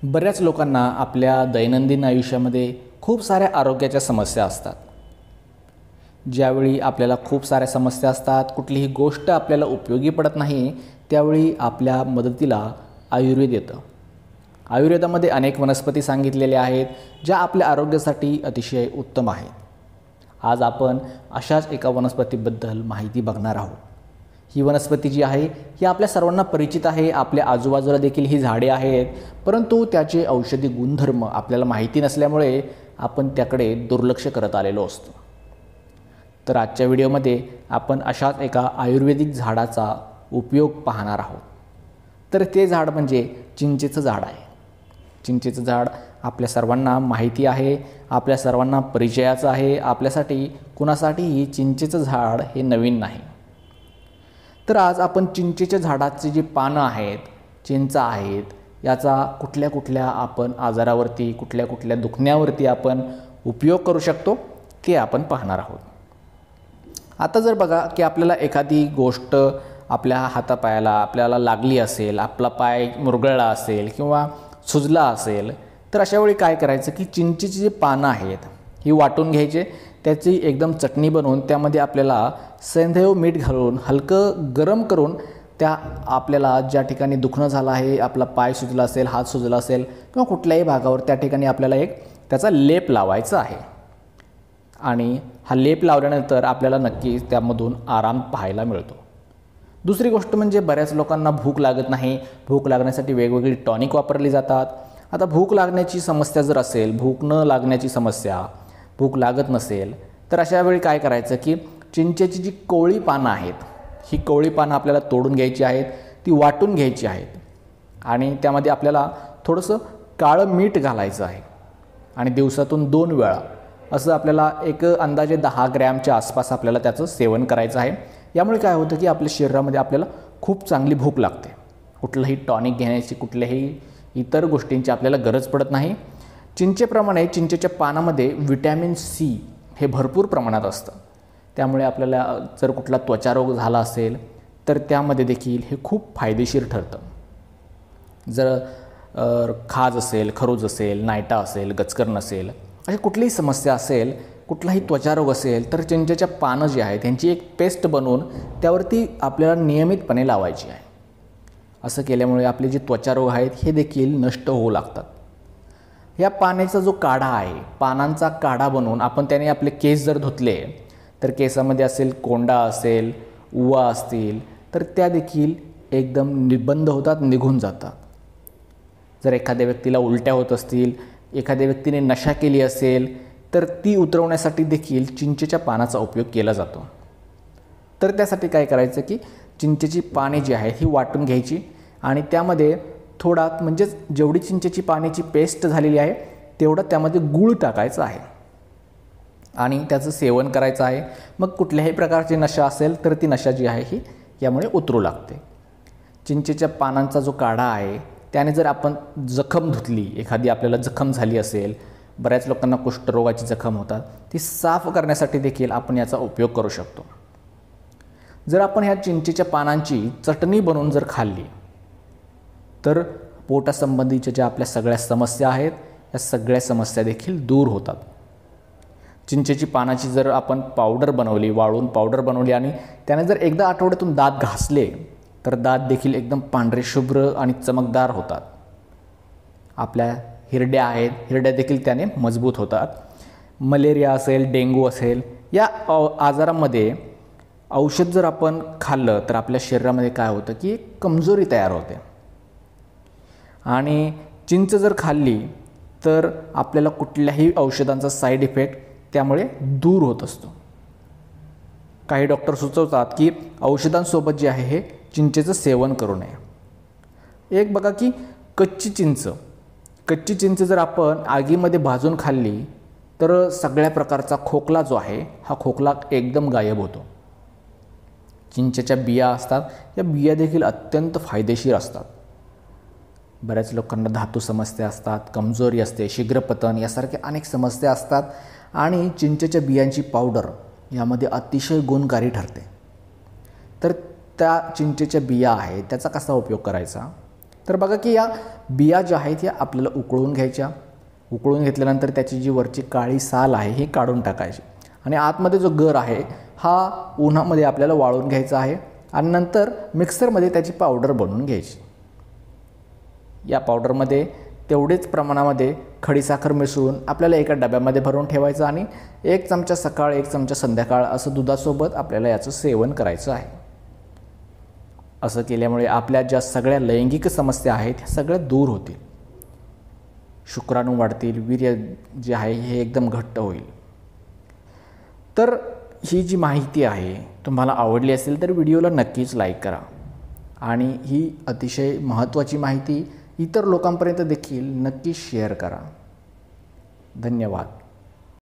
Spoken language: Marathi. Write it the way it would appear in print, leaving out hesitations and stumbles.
बऱ्याच लोकांना आपल्या दैनंदिन आयुष्यामध्ये खूप साऱ्या आरोग्याच्या समस्या असतात. ज्यावेळी आपल्याला खूप साऱ्या समस्या असतात, कुठलीही गोष्ट आपल्याला उपयोगी पडत नाही, त्यावेळी आपल्या मदतीला आयुर्वेद येतं. आयुर्वेदामध्ये अनेक वनस्पती सांगितलेल्या आहेत, ज्या आपल्या आरोग्यासाठी अतिशय उत्तम आहेत. आज आपण अशाच एका वनस्पतीबद्दल माहिती बघणार आहोत. ही वनस्पती जी आहे ही आपल्या सर्वांना परिचित आहे. आपल्या आजूबाजूला देखील ही झाडे आहेत, परंतु त्याचे औषधी गुणधर्म आपल्याला माहिती नसल्यामुळे आपण त्याकडे दुर्लक्ष करत आलेलो असतो. तर आजच्या व्हिडिओमध्ये आपण अशाच एका आयुर्वेदिक झाडाचा उपयोग पाहणार आहोत. तर ते झाड म्हणजे चिंचेचं झाड आहे. चिंचेचं झाड आपल्या सर्वांना माहिती आहे, आपल्या सर्वांना परिचयाचं आहे. आपल्यासाठी कुणासाठीही चिंचेचं झाड हे नवीन नाही. तर आज आपण चिंचेच्या झाडाची जी पानं आहेत, चिंचा आहेत, याचा कुठल्या कुठल्या आपण आजारावरती, कुठल्या कुठल्या दुखण्यावरती आपण उपयोग करू शकतो ते आपण पाहणार आहोत. आता जर बघा की आपल्याला एखादी गोष्ट आपल्या हातापायाला आपल्याला लागली असेल, आपला पाय मुरगळला असेल किंवा सुजला असेल, तर अशा वेळी काय करायचं की चिंचेची जी पानं आहेत ही वाटून घ्यायचे, त्याची एकदम चटणी बनवून त्यामध्ये आपल्याला सैंधव मीठ घालून हलकं गरम करून त्या आपल्याला ज्या ठिकाणी दुखणं झालं आहे, आपला पाय सुजला असेल, हात सुजला असेल किंवा कुठल्याही भागावर त्या ठिकाणी आपल्याला एक त्याचा लेप लावायचा आहे. आणि हा लेप लावल्यानंतर आपल्याला नक्कीच त्यामधून आराम पाहायला मिळतो. दुसरी गोष्ट म्हणजे बऱ्याच लोकांना भूक लागत नाही. भूक लागण्यासाठी वेगवेगळी टॉनिक वापरली जातात. आता भूक लागण्याची समस्या जर असेल, भूक न लागण्याची समस्या, भूक लागत नसेल, तर अशा वेळी काय करायचं की चिंचेची जी कोवळी पानं आहेत, ही कोवळी पानं आपल्याला तोडून घ्यायची आहेत, ती वाटून घ्यायची आहेत आणि त्यामध्ये आपल्याला थोडंसं काळं मीठ घालायचं आहे आणि दिवसातून 2 वेळा असं आपल्याला एक अंदाजे 10 ग्रॅमच्या आसपास आपल्याला त्याचं सेवन करायचं आहे. यामुळे काय होतं की आपल्या शरीरामध्ये आपल्याला खूप चांगली भूक लागते. कुठलंही टॉनिक घेण्याची, कुठल्याही इतर गोष्टींची आपल्याला गरज पडत नाही. चिंचेप्रमाणे चिंचेच्या पानामध्ये व्हिटॅमिन सी हे भरपूर प्रमाणात असतं. त्यामुळे आपल्याला जर कुठला त्वचारोग झाला असेल तर त्यामध्ये देखील हे खूप फायदेशीर ठरतं. जर खाज असेल, खरूज असेल, नायटा असेल, गचकरण असेल, अशी कुठलीही समस्या असेल, कुठलाही त्वचारोग असेल, तर चिंचेच्या पानं जी आहेत त्यांची एक पेस्ट बनवून त्यावरती आपल्याला नियमितपणे लावायची आहे. असं केल्यामुळे आपले जे त्वचारोग आहेत हे देखील नष्ट होऊ लागतात. या पाण्याचा जो काढा आहे, पानांचा काढा बनवून आपण त्याने आपले केस जर धुतले तर केसामध्ये असेल कोंडा असेल, उवा असतील, तर त्या देखील एकदम निबंध होतात, निघून जातात. जर एखाद्या व्यक्तीला उलट्या होत असतील, एखाद्या व्यक्तीने नशा केली असेल, तर ती उतरवण्यासाठी देखील चिंचेच्या पानाचा उपयोग केला जातो. तर त्यासाठी काय करायचं की चिंचेची पाने जी आहेत ही वाटून घ्यायची आणि त्यामध्ये थोडा म्हणजेच जेवढी चिंचेची पाण्याची पेस्ट झालेली आहे तेवढं त्यामध्ये गूळ टाकायचं आहे आणि त्याचं सेवन करायचं आहे. मग कुठल्याही प्रकारची नशा असेल तर ती नशा जी आहे ही यामुळे उतरू लागते. चिंचेच्या पानांचा जो काढा आहे त्याने जर आपण जखम धुतली, एखादी आपल्याला जखम झाली असेल, बऱ्याच लोकांना कुष्ठरोगाची जखम होतात, ती साफ करण्यासाठी देखील आपण याचा उपयोग करू शकतो. जर आपण ह्या चिंचेच्या पानांची चटणी बनवून जर खाल्ली तर पोटासंबंधीच्या ज्या आपल्या सगळ्या समस्या आहेत या सगळ्या समस्या देखील दूर होतात. चिंचेची पानाची जर आपण पावडर बनवली, वाळून पावडर बनवली आणि त्याने जर एकदा आठवड्यातून दात घासले तर दात देखील एकदम पांढरे शुभ्र आणि चमकदार होतात. आपल्या हिरड्या आहेत, हिरड्या देखील त्याने मजबूत होतात. मलेरिया असेल, डेंग्यू असेल, या आजारामध्ये औषध जर आपण खाल्लं तर आपल्या शरीरामध्ये काय होतं की एक कमजोरी तयार होते आणि चिंच जर खाल्ली तर आपल्याला कुठल्याही औषधांचा साईड इफेक्ट त्यामुळे दूर होत असतो. काही डॉक्टर सुचवतात की औषधांसोबत जे आहे हे चिंचेचं सेवन करू नये. एक बघा की कच्ची चिंच जर आपण आगीमध्ये भाजून खाल्ली तर सगळ्या प्रकारचा खोकला जो आहे हा खोकला एकदम गायब होतो. चिंचेच्या बिया असतात, या बिया देखील अत्यंत फायदेशीर असतात. बऱ्याच लोकांना धातू समस्या असतात, कमजोरी असते, शीघ्रपतन यासारख्या अनेक समस्या असतात आणि चिंचेच्या बियांची पावडर यामध्ये अतिशय गुणकारी ठरते. तर त्या चिंचेच्या बिया आहेत त्याचा कसा उपयोग करायचा तर बघा की या बिया ज्या आहेत या आपल्याला उकळून घ्यायच्या. उकळून घेतल्यानंतर त्याची जी वरची काळी साल आहे ही काढून टाकायची आणि आतमध्ये जो गर आहे हा उन्हामध्ये आपल्याला वाळून घ्यायचा आहे आणि नंतर मिक्सरमध्ये त्याची पावडर बनवून घ्यायची. या पावडरमध्ये तेवढेच प्रमाणामध्ये खडीसाखर मिसळून आपल्याला एका डब्यामध्ये भरून ठेवायचं आणि 1 चमचा सकाळ 1 चमचा संध्याकाळ असं दुधासोबत आपल्याला याचं सेवन करायचं आहे. असं केल्यामुळे आपल्या ज्या सगळ्या लैंगिक समस्या आहेत ह्या सगळ्या दूर होतील. शुक्राणू वाढतील, वीर्य जे आहे हे एकदम घट्ट होईल. तर ही जी माहिती आहे तुम्हाला आवडली असेल तर व्हिडिओला नक्कीच लाईक करा आणि ही अतिशय महत्त्वाची माहिती इतर लोकांपर्यंत देखील नक्की शेअर करा. धन्यवाद.